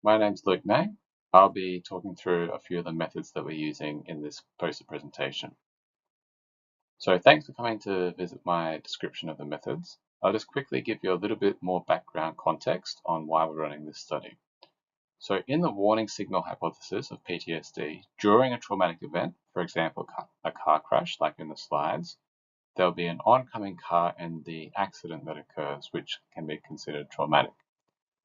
My name's Luke May. I'll be talking through a few of the methods that we're using in this poster presentation. So thanks for coming to visit my description of the methods. I'll just quickly give you a little bit more background context on why we're running this study. So in the warning signal hypothesis of PTSD, during a traumatic event, for example, a car crash like in the slides, there'll be an oncoming car and the accident that occurs, which can be considered traumatic.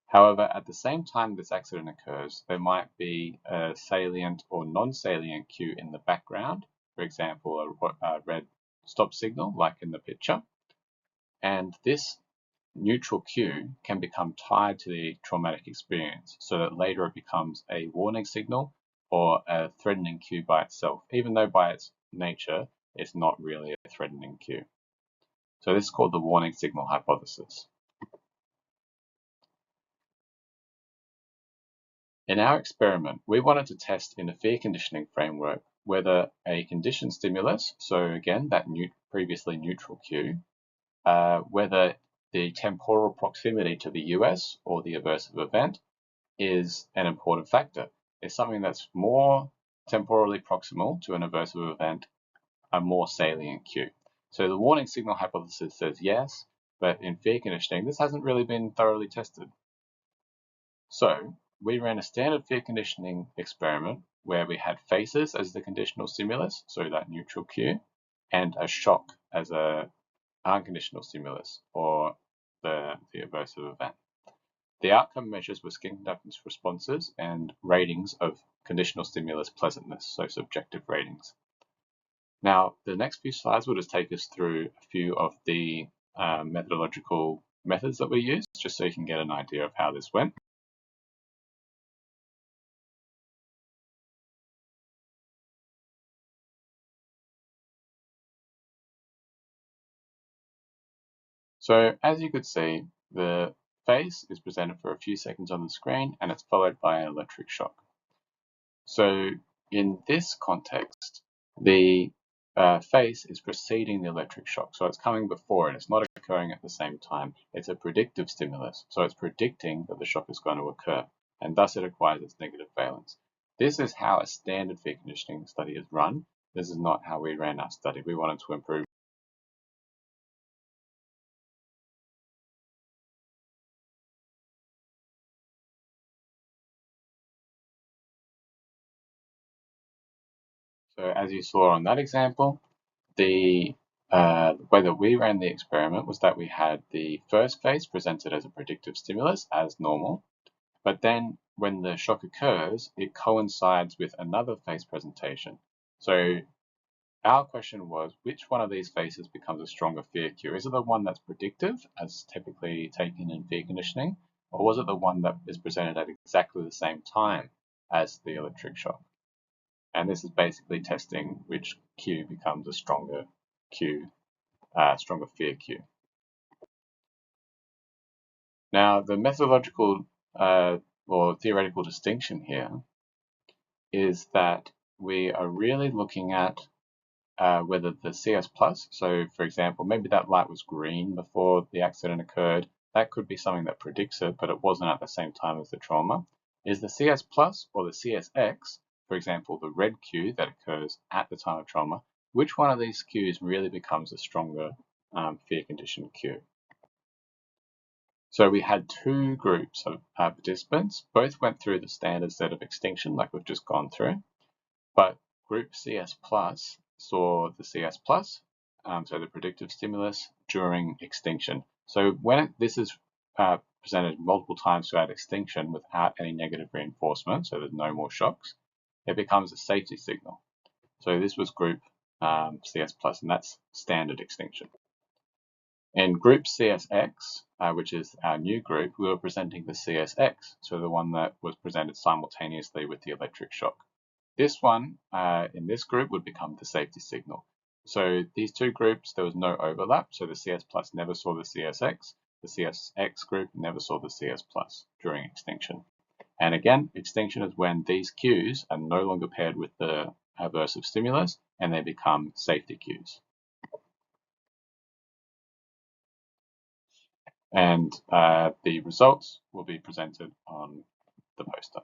However, at the same time this accident occurs, there might be a salient or non-salient cue in the background, for example, a red stop signal like in the picture. And this neutral cue can become tied to the traumatic experience so that later it becomes a warning signal or a threatening cue by itself, even though by its nature it's not really a threatening cue. So this is called the warning signal hypothesis. In our experiment, we wanted to test in a fear conditioning framework whether a conditioned stimulus, so again, that previously neutral cue, whether the temporal proximity to the US or the aversive event is an important factor. Is something that's more temporally proximal to an aversive event a more salient cue? So the warning signal hypothesis says yes, but in fear conditioning, this hasn't really been thoroughly tested. So we ran a standard fear conditioning experiment where we had faces as the conditional stimulus, so that neutral cue, and a shock as a unconditional stimulus, or the aversive event. The outcome measures were skin conductance responses and ratings of conditional stimulus pleasantness, so subjective ratings. Now, the next few slides will just take us through a few of the methodological methods that we used, just so you can get an idea of how this went. So as you could see, the face is presented for a few seconds on the screen and it's followed by an electric shock. So in this context, the face is preceding the electric shock. So it's coming before it. It's not occurring at the same time. It's a predictive stimulus. So it's predicting that the shock is going to occur, and thus it acquires its negative valence. This is how a standard fear conditioning study is run. This is not how we ran our study. We wanted to improve. So as you saw on that example, the way that we ran the experiment was that we had the first phase presented as a predictive stimulus as normal, but then when the shock occurs, it coincides with another phase presentation. So our question was, which one of these phases becomes a stronger fear cue? Is it the one that's predictive, as typically taken in fear conditioning, or was it the one that is presented at exactly the same time as the electric shock? And this is basically testing which cue becomes a stronger cue, stronger fear cue. Now, the methodological or theoretical distinction here is that we are really looking at whether the CS plus, so for example, maybe that light was green before the accident occurred, that could be something that predicts it, but it wasn't at the same time as the trauma. Is the CS plus or the CSX, for example, the red cue that occurs at the time of trauma, which one of these cues really becomes a stronger fear condition cue? So we had two groups of participants. Both went through the standard set of extinction like we've just gone through, but group CS plus saw the CS plus, so the predictive stimulus, during extinction. So when this is presented multiple times throughout extinction without any negative reinforcement, so there's no more shocks, it becomes a safety signal. So this was group CS plus, and that's standard extinction. In group CSX, which is our new group, we were presenting the CSX, so the one that was presented simultaneously with the electric shock. This one, in this group, would become the safety signal. So these two groups, there was no overlap, so the CS plus never saw the CSX, the CSX group never saw the CS plus during extinction. And again, extinction is when these cues are no longer paired with the aversive stimulus and they become safety cues. And the results will be presented on the poster.